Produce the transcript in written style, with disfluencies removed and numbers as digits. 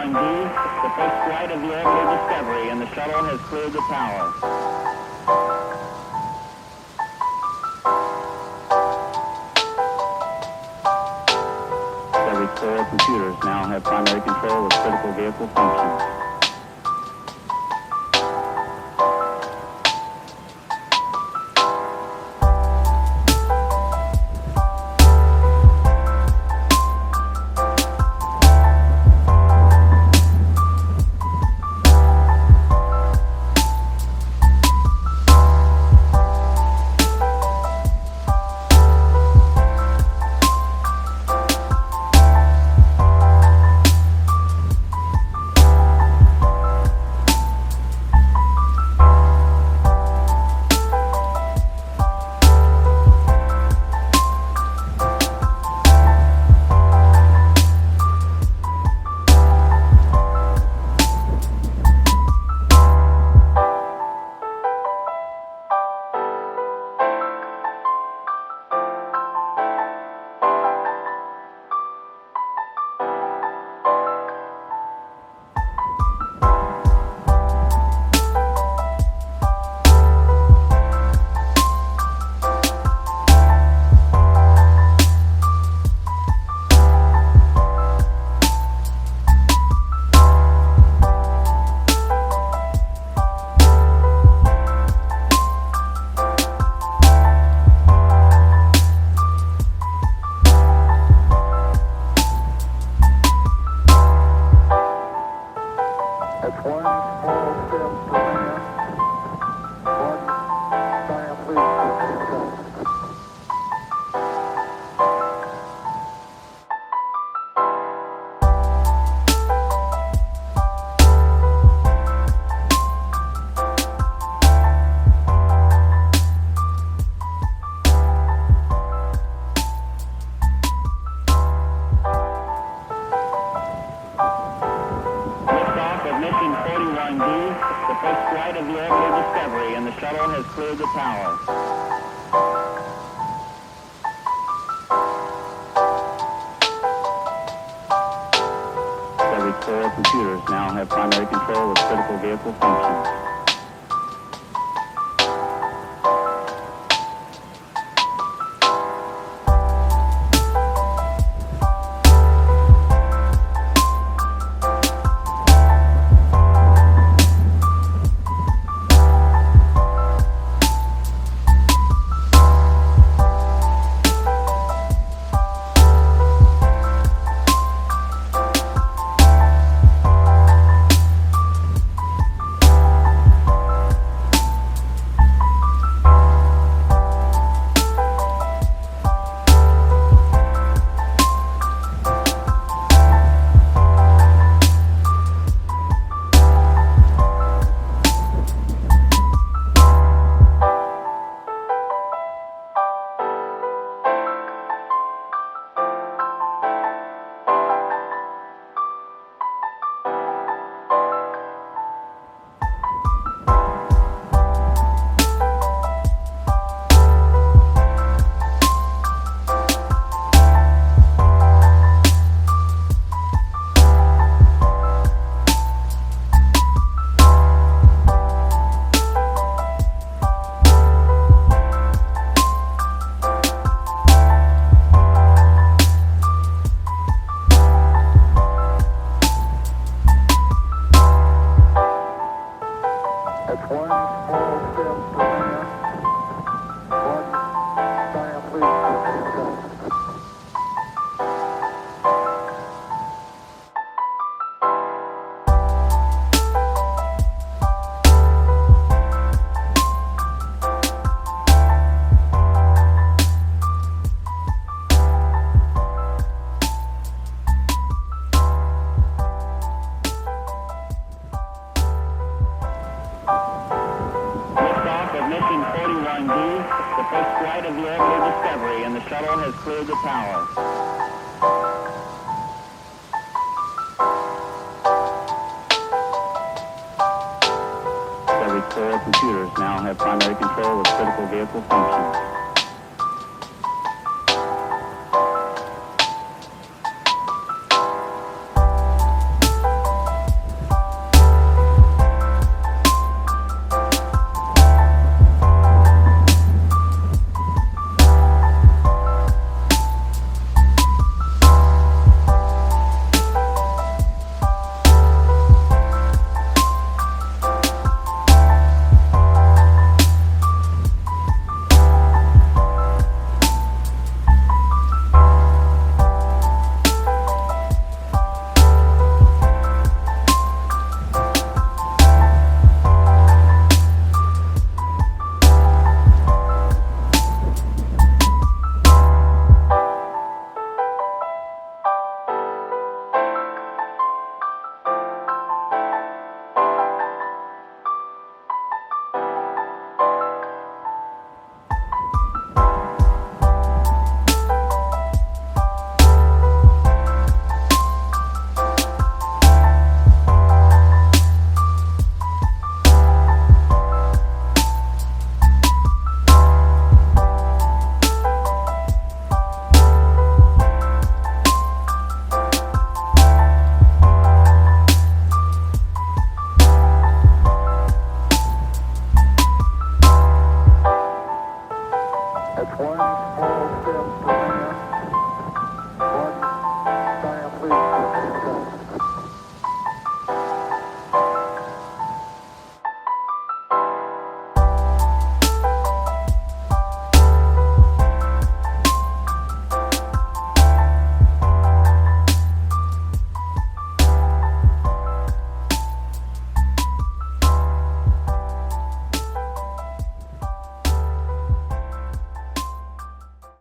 41D, the first flight of the orbital Discovery, and the shuttle has cleared the tower. Discovery's core computers now have primary control of critical vehicle functions. The first flight of the orbital Discovery, and the shuttle has cleared the tower. Discovery's core computers now have primary control of critical vehicle functions. The first flight of the orbital Discovery, and the shuttle has cleared the tower. Discovery's core computers now have primary control of critical vehicle functions.